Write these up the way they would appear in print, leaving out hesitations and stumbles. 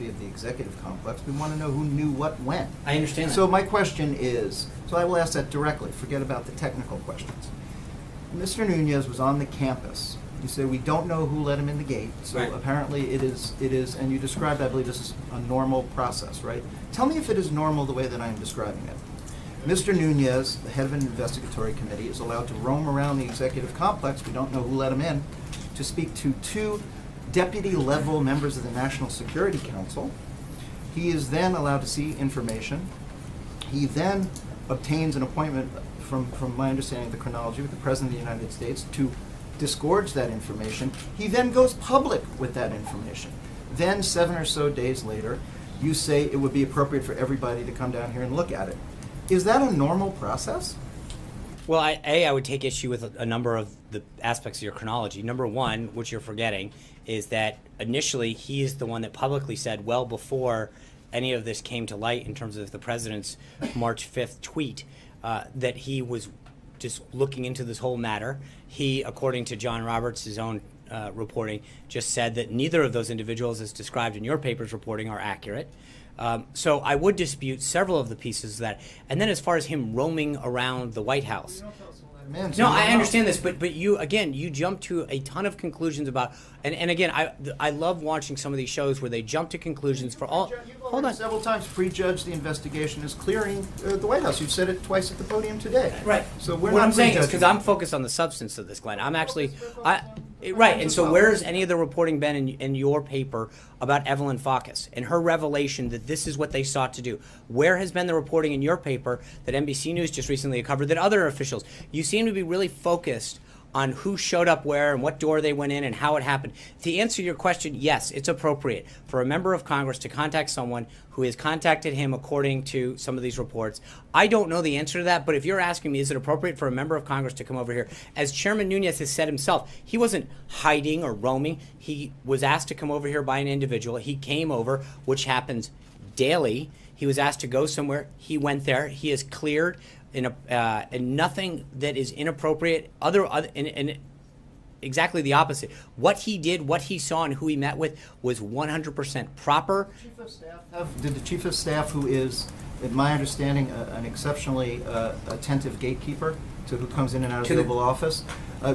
philosophy of the executive complex. We want to know who knew what when. I understand that. So my question is, so I will ask that directly. Forget about the technical questions. Mr. Nunez was on the campus. You say we don't know who let him in the gate, so right. Apparently it is, and you described, I believe, this is a normal process, right? Tell me if it is normal the way that I am describing it. Mr. Nunez, the head of an investigatory committee, is allowed to roam around the executive complex, we don't know who let him in, to speak to two deputy-level members of the National Security Council. He is then allowed to see information. He then obtains an appointment, from my understanding of the chronology, with the President of the United States to disgorge that information. He then goes public with that information. Then 7 or so days later, you say it would be appropriate for everybody to come down here and look at it. Is that a normal process? Well, I would take issue with a number of the aspects of your chronology. Number one, which you're forgetting, is that initially he is the one that publicly said, well before any of this came to light in terms of the president's March 5th tweet, that he was just looking into this whole matter. He, according to John Roberts' his own reporting, just said that neither of those individuals, as described in your paper's reporting, are accurate. So I would dispute several of the pieces of that. And then as far as him roaming around the White House. No, I understand this, but you, again, you jump to a ton of conclusions about, and again, I love watching some of these shows where they jump to conclusions for all. Hold on. Several times prejudged the investigation as clearing the White House. You've said it twice at the podium today. Right. So we're what not I'm saying is prejudging. because I'm focused on the substance of this, Glenn. I'm actually, right. And so where's any of the reporting been in your paper about Evelyn Faucus and her revelation that this is what they sought to do? Where has been the reporting in your paper that NBC News just recently covered that other officials? You seem to be really focused on who showed up where and what door they went in and how it happened. To answer your question, yes, it's appropriate for a member of Congress to contact someone who has contacted him according to some of these reports. I don't know the answer to that, but if you're asking me, is it appropriate for a member of Congress to come over here? As Chairman Nunez has said himself, he wasn't hiding or roaming. He was asked to come over here by an individual. He came over, which happens daily. He was asked to go somewhere. He went there. He is cleared. And nothing that is inappropriate, and exactly the opposite. What he did, what he saw, and who he met with was 100% proper. Did the Chief of Staff, who is, in my understanding, an exceptionally attentive gatekeeper to who comes in and out of the Oval Office,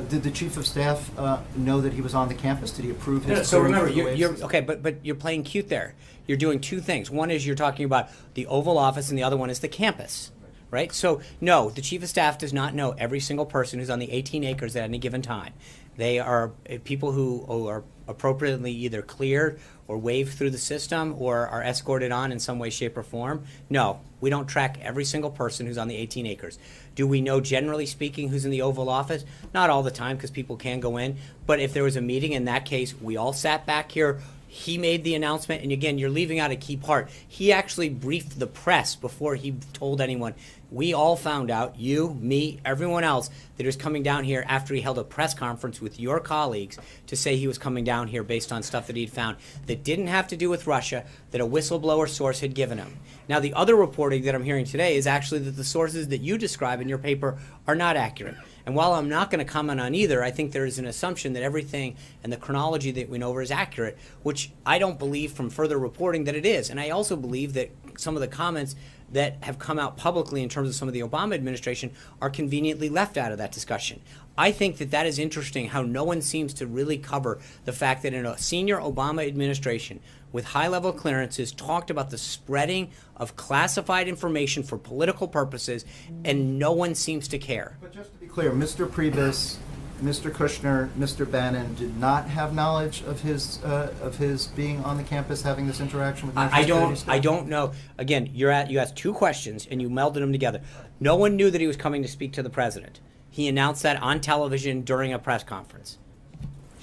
did the Chief of Staff know that he was on the campus? Did he approve his? So remember, you're okay, but you're playing cute there. You're doing two things. One is you're talking about the Oval Office, and the other one is the campus. Right? So, no, the Chief of Staff does not know every single person who's on the 18 acres at any given time. They are people who are appropriately either cleared or waved through the system or are escorted on in some way, shape, or form. No, we don't track every single person who's on the 18 acres. Do we know, generally speaking, who's in the Oval Office? Not all the time, because people can go in. But if there was a meeting, in that case, we all sat back here. He made the announcement, and again, you're leaving out a key part. He actually briefed the press before he told anyone. We all found out, you, me, everyone else, that he was coming down here after he held a press conference with your colleagues to say he was coming down here based on stuff that he'd found that didn't have to do with Russia, that a whistleblower source had given him. Now, the other reporting that I'm hearing today is actually that the sources that you describe in your paper are not accurate. And while I'm not going to comment on either, I think there is an assumption that everything and the chronology that we went over is accurate, which I don't believe from further reporting that it is. And I also believe that some of the comments that have come out publicly in terms of some of the Obama administration are conveniently left out of that discussion. I think that that is interesting, how no one seems to really cover the fact that in a senior Obama administration with high-level clearances talked about the spreading of classified information for political purposes, and no one seems to care. But just to be clear, Mr. Priebus, Mr. Kushner, Mr. Bannon did not have knowledge of his being on the campus having this interaction with national security staff? I don't know. Again, you asked two questions and you melded them together. No one knew that he was coming to speak to the president. He announced that on television during a press conference.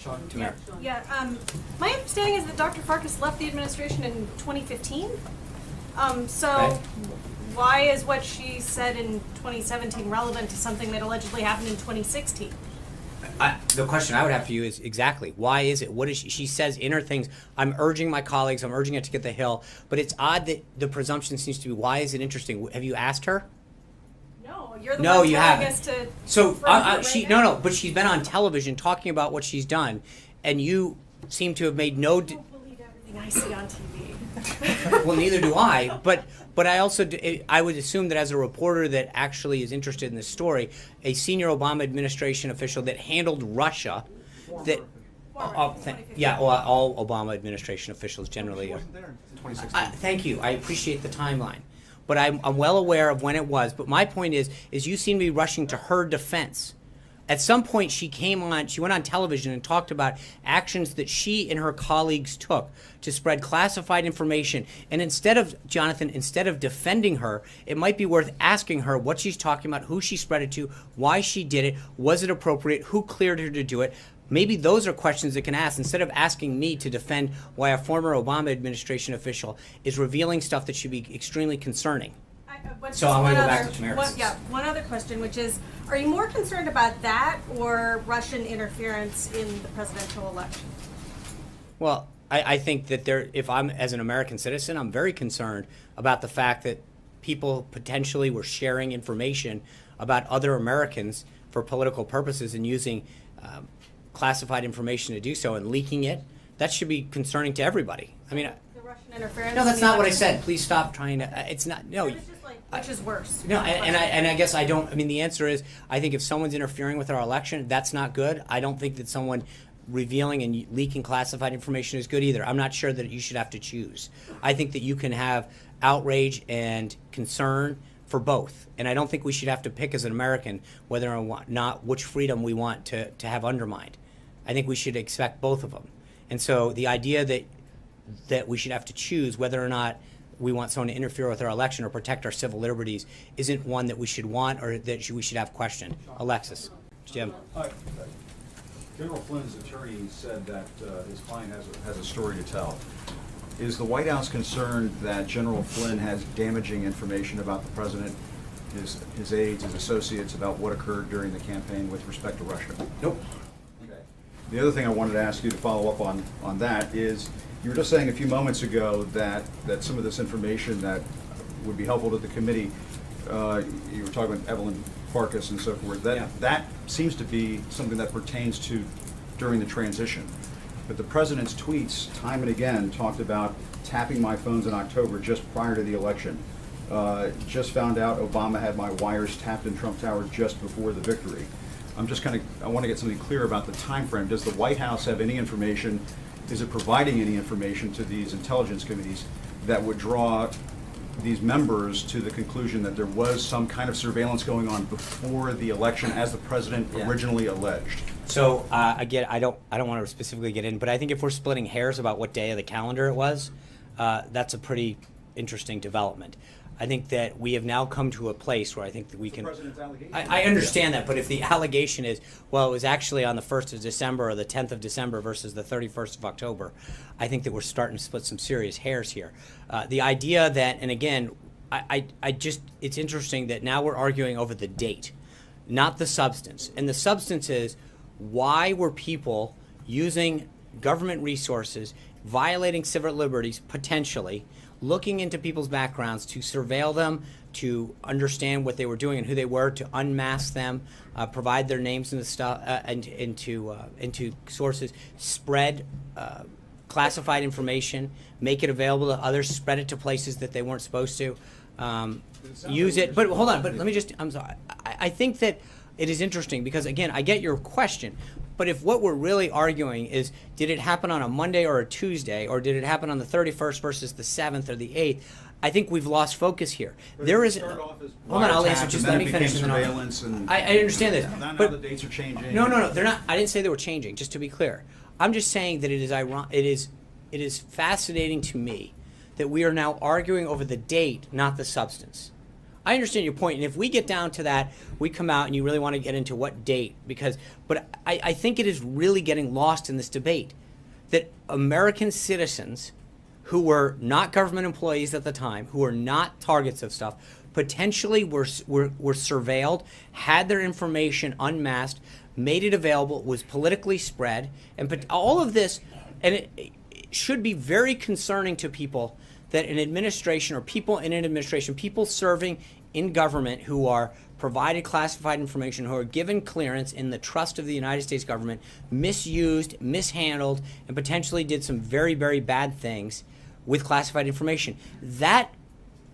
My understanding is that Dr. Farkas left the administration in 2015. Okay. Why is what she said in 2017 relevant to something that allegedly happened in 2016? The question I would have for you is exactly, why is it? What is she says in her things, I'm urging my colleagues, I'm urging it to get the Hill, but it's odd that the presumption seems to be, why is it interesting? Have you asked her? No, you're the No, one you telling haven't. us to. So right no, but she's been on television talking about what she's done, and you seem to have made no. anything I see on TV. Well, neither do I. But I also I would assume that as a reporter that actually is interested in this story, a senior Obama administration official that handled Russia, that yeah, well, all Obama administration officials generally She are. wasn't there in 2016. Thank you. I appreciate the timeline. But I'm well aware of when it was. But my point is you seem to be rushing to her defense. At some point, she went on television and talked about actions that she and her colleagues took to spread classified information. And instead of defending her, it might be worth asking her what she's talking about, who she spread it to, why she did it, was it appropriate, who cleared her to do it. Maybe those are questions that can ask instead of asking me to defend why a former Obama administration official is revealing stuff that should be extremely concerning. So I'm going to go back to Tamara. One other question, which is, are you more concerned about that or Russian interference in the presidential election? Well, I think that if I'm, as an American citizen, I'm very concerned about the fact that people potentially were sharing information about other Americans for political purposes and using classified information to do so and leaking it. That should be concerning to everybody. I mean, The Russian interference? no, that's in the not what I election? said. Please stop trying to. It's not. No. It's just like, which is worse? No, and I guess I don't. I mean, the answer is I think if someone's interfering with our election, that's not good. I don't think that someone revealing and leaking classified information is good either. I'm not sure that you should have to choose. I think that you can have outrage and concern for both, and I don't think we should have to pick as an American whether or not which freedom we want to have undermined. I think we should expect both of them. And so the idea that we should have to choose whether or not we want someone to interfere with our election or protect our civil liberties isn't one that we should want or that we should have questioned. Alexis. Jim. General Flynn's attorney said that his client has a story to tell. Is the White House concerned that General Flynn has damaging information about the president, his aides, his associates, about what occurred during the campaign with respect to Russia? Nope. Okay. The other thing I wanted to ask you to follow up on that is, you were just saying a few moments ago that some of this information that would be helpful to the committee, you were talking about Evelyn Farkas and so forth, that seems to be something that pertains to during the transition. But the president's tweets, time and again, talked about tapping my phones in October just prior to the election. Just found out Obama had my wires tapped in Trump Tower just before the victory. I want to get something clear about the time frame. Does the White House have any information, is it providing any information to these intelligence committees that would draw these members to the conclusion that there was some kind of surveillance going on before the election as the president originally alleged? So again, I don't want to specifically get in, but I think if we're splitting hairs about what day of the calendar it was, that's a pretty interesting development. I think that we have now come to a place where I think that we can. I understand that, but if the allegation is, well, it was actually on the 1st of December or the 10th of December versus the 31st of October, I think that we're starting to split some serious hairs here. The idea that, and again, it's interesting that now we're arguing over the date, not the substance. And the substance is, why were people using government resources, violating civil liberties potentially, looking into people's backgrounds to surveil them, to understand what they were doing and who they were, to unmask them, provide their names and the stuff into sources, spread classified information, make it available to others, spread it to places that they weren't supposed to, use it. But hold on, but let me just, I'm sorry. I think that it is interesting because, again, I get your question, but if what we're really arguing is, did it happen on a Monday or a Tuesday, or did it happen on the 31st versus the 7th or the 8th, I think we've lost focus here. There is. Hold on, I'll answer. Just let me finish. I understand this. Now but the dates are changing. No, they're not. I didn't say they were changing. Just to be clear, I'm just saying that it is fascinating to me that we are now arguing over the date, not the substance. I understand your point, and if we get down to that, we come out and you really want to get into what date, but I think it is really getting lost in this debate that American citizens who were not government employees at the time, who were not targets of stuff, potentially were surveilled, had their information unmasked, made it available, was politically spread, and all of this, and it should be very concerning to people that an administration or people in an administration, people serving in government who are provided classified information, who are given clearance in the trust of the United States government, misused, mishandled, and potentially did some very, very bad things with classified information. That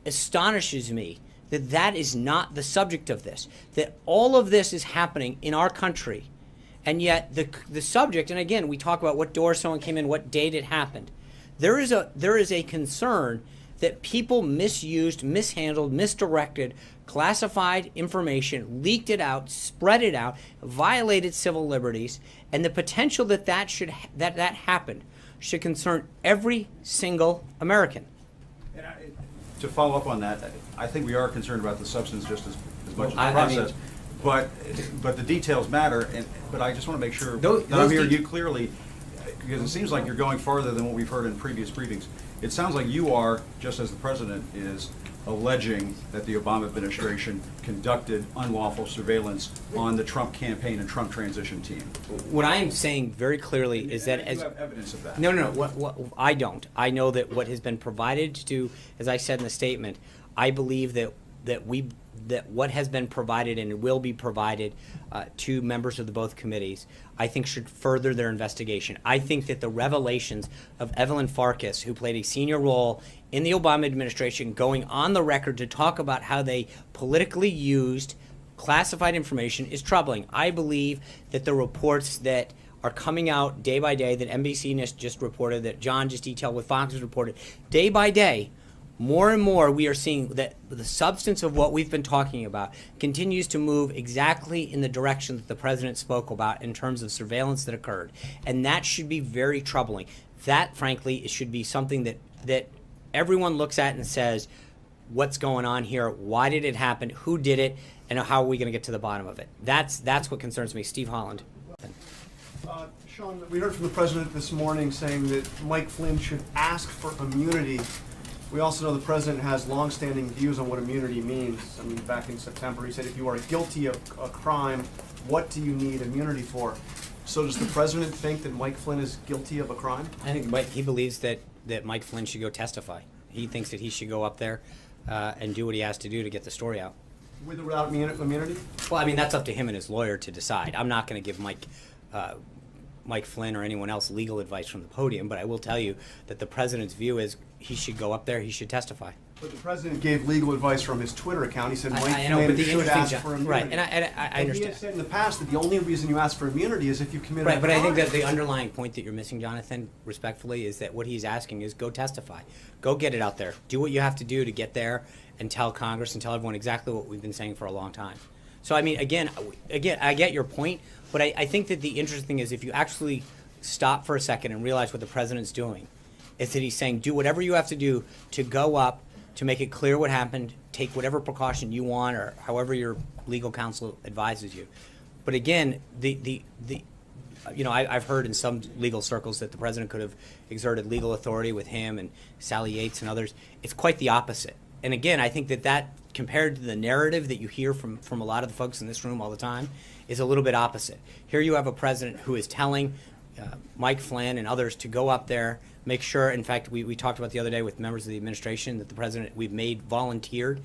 astonishes me that that is not the subject of this, that all of this is happening in our country, and yet the subject, and again, we talk about what door someone came in, what date it happened. There is a concern that people misused, mishandled, misdirected classified information, leaked it out, spread it out, violated civil liberties, and the potential that that happened should concern every single American. And to follow up on that, I think we are concerned about the substance just as much as the I process. mean, but the details matter, but I just want to make sure Those that I'm hearing you clearly, because it seems like you're going farther than what we've heard in previous briefings. It sounds like you are, just as the president is, alleging that the Obama administration conducted unlawful surveillance on the Trump campaign and Trump transition team. What I am saying very clearly is that You have evidence of that. No. What I don't. I know that what has been provided to, as I said in the statement, I believe that what has been provided and will be provided to members of the both committees, I think should further their investigation. I think that the revelations of Evelyn Farkas, who played a senior role in the Obama administration, going on the record to talk about how they politically used classified information, is troubling. I believe that the reports that are coming out day by day, that NBC just reported, that John just detailed, what Fox has reported, day by day, more and more we are seeing that the substance of what we've been talking about continues to move exactly in the direction that the president spoke about in terms of surveillance that occurred. And that should be very troubling. That, frankly, it should be something that everyone looks at and says, what's going on here? Why did it happen? Who did it? And how are we going to get to the bottom of it? That's what concerns me. Steve Holland. Sean, we heard from the president this morning saying that Mike Flynn should ask for immunity. We also know the president has longstanding views on what immunity means. I mean, back in September, he said, if you are guilty of a crime, what do you need immunity for? So does the president think that Mike Flynn is guilty of a crime? I think he believes that Mike Flynn should go testify. He thinks that he should go up there and do what he has to do to get the story out. With or without immunity? Well, I mean, that's up to him and his lawyer to decide. I'm not going to give Mike Flynn or anyone else legal advice from the podium, but I will tell you that the president's view is he should go up there, he should testify. But the president gave legal advice from his Twitter account. He said Mike I know, but Flynn the should interesting ask for immunity. right, and I understand. He has said in the past that the only reason you ask for immunity is if you commit a Right, but I think crime. that the underlying point that you're missing, Jonathan, respectfully, is that what he's asking is go testify. Go get it out there. Do what you have to do to get there and tell Congress and tell everyone exactly what we've been saying for a long time. So, I mean, again, I get your point, but I think that the interesting thing is if you actually stop for a second and realize what the president's doing, is that he's saying do whatever you have to do to go up, to make it clear what happened, take whatever precaution you want or however your legal counsel advises you. But again, I've heard in some legal circles that the president could have exerted legal authority with him and Sally Yates and others. It's quite the opposite. And again, I think that compared to the narrative that you hear from a lot of the folks in this room all the time is a little bit opposite. Here you have a president who is telling Mike Flynn and others to go up there, make sure, in fact, we talked about the other day with members of the administration that the president we've made volunteered.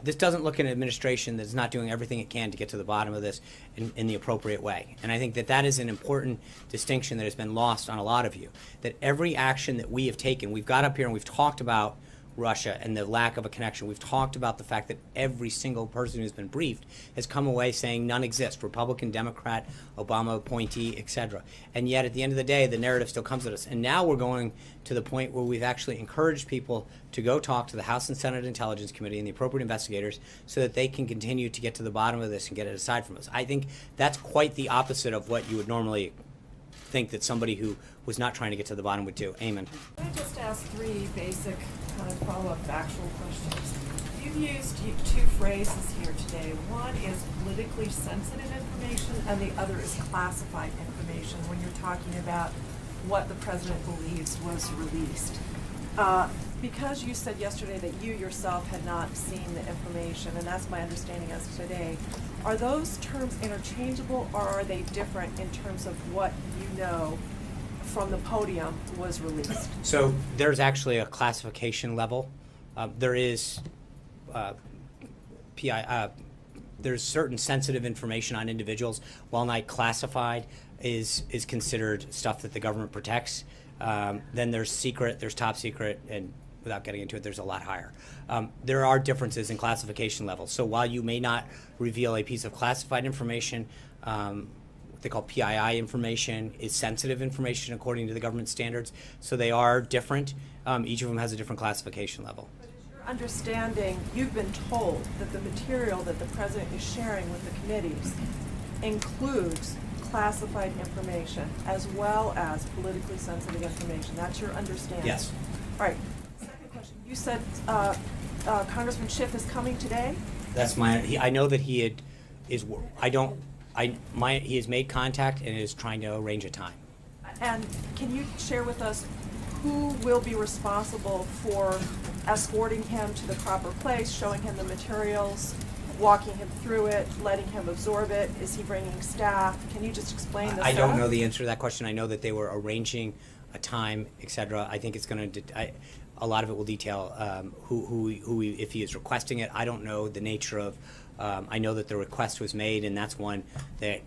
This doesn't look at an administration that's not doing everything it can to get to the bottom of this in the appropriate way. And I think that is an important distinction that has been lost on a lot of you, that every action that we have taken, we've got up here and we've talked about Russia and the lack of a connection. We've talked about the fact that every single person who's been briefed has come away saying none exist, Republican, Democrat, Obama appointee, etc. And yet at the end of the day, the narrative still comes at us. And now we're going to the point where we've actually encouraged people to go talk to the House and Senate Intelligence Committee and the appropriate investigators so that they can continue to get to the bottom of this and get it aside from us. I think that's quite the opposite of what you would normally think that somebody who was not trying to get to the bottom would do. Amen. Can I just ask three basic kind of follow-up factual questions? You've used two phrases here today. One is politically sensitive information and the other is classified information when you're talking about what the president believes was released. Because you said yesterday that you yourself had not seen the information, and that's my understanding as of today, are those terms interchangeable or are they different in terms of what you know from the podium was released? So there's actually a classification level. There is there's certain sensitive information on individuals, while not classified, is considered stuff that the government protects. Then there's secret, there's top secret, and without getting into it, there's a lot higher. There are differences in classification levels. So while you may not reveal a piece of classified information, what they call PII information is sensitive information according to the government standards. So they are different. Each of them has a different classification level. Understanding, you've been told that the material that the president is sharing with the committees includes classified information as well as politically sensitive information. That's your understanding? Yes. All right. Second question. You said Congressman Schiff is coming today? That's I know that he has made contact and is trying to arrange a time. And can you share with us who will be responsible for escorting him to the proper place, showing him the materials, walking him through it, letting him absorb it? Is he bringing staff? Can you just explain the I don't setup? know the answer to that question. I know that they were arranging a time, etc. I think it's going to. A lot of it will detail if he is requesting it. I don't know the nature of. I know that the request was made, and that's one that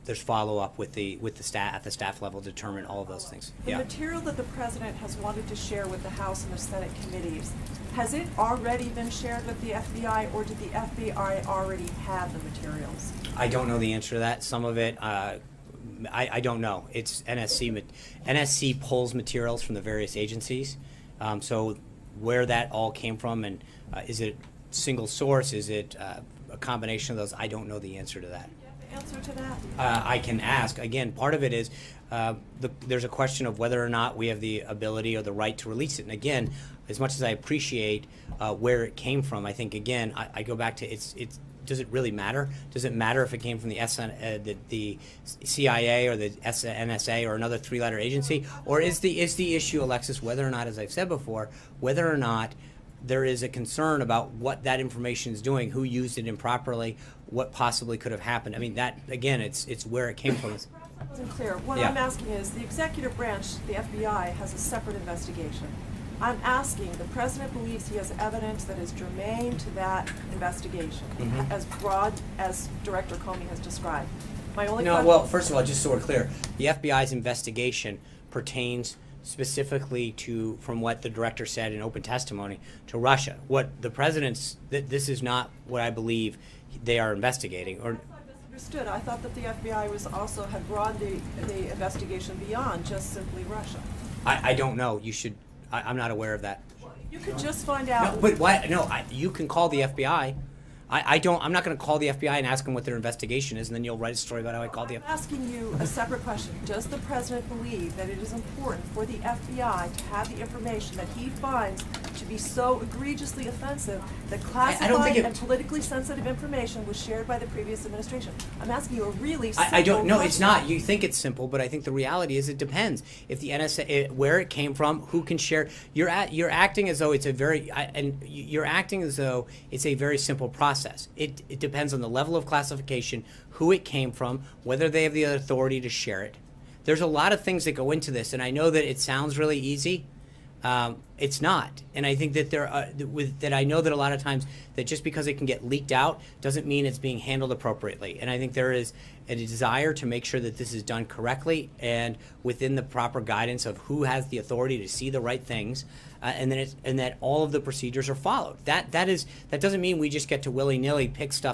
there's follow up with the staff at the staff level to determine all of those things. The material that the president has wanted to share with the House and the Senate committees, has it already been shared with the FBI, or did the FBI already have the materials? I don't know the answer to that. Some of it, I don't know. It's NSC. NSC pulls materials from the various agencies. So where that all came from, and is it single source? Is it a combination of those? I don't know the answer to that. Answer to that? I can ask. Again, part of it is there's a question of whether or not we have the ability or the right to release it. And again, as much as I appreciate where it came from, I think, again, I go back to does it really matter? Does it matter if it came from the CIA or the NSA or another three-letter agency? Or is the issue, Alexis, whether or not, as I've said before, whether or not there is a concern about what that information is doing, who used it improperly, what possibly could have happened? I mean, that, again, it's where it came from. That wasn't clear. What Yeah. I'm asking is, the executive branch, the FBI, has a separate investigation. I'm asking, the president believes he has evidence that is germane to that investigation, Mhm. as broad as Director Comey has described. My only No, question. well, first of all, just so we're clear, the FBI's investigation pertains specifically to, from what the director said in open testimony, to Russia. What the president's, this is not what I believe they are investigating. Or Understood. I thought that the FBI was also had broadened the investigation beyond just simply Russia. I don't know. You should. I'm not aware of that. You could just find No, out. but why? No, you can call the FBI. I don't. I'm not going to call the FBI and ask them what their investigation is, and then you'll write a story about how I called the I'm FBI. asking you a separate question. Does the president believe that it is important for the FBI to have the information that he finds to be so egregiously offensive that I don't classified think it- and politically sensitive information was shared by the previous administration? I'm asking you a really simple I don't. No, it's question. not. You think it's simple, but I think the reality is it depends. If the NSA, where it came from, who can share. You're acting as though it's a very, you're acting as though it's a very simple process. It depends on the level of classification, who it came from, whether they have the authority to share it. There's a lot of things that go into this, and I know that it sounds really easy. It's not, and I think that I know that a lot of times that just because it can get leaked out doesn't mean it's being handled appropriately. And I think there is a desire to make sure that this is done correctly and within the proper guidance of who has the authority to see the right things, and that all of the procedures are followed. That doesn't mean we just get to willy-nilly pick stuff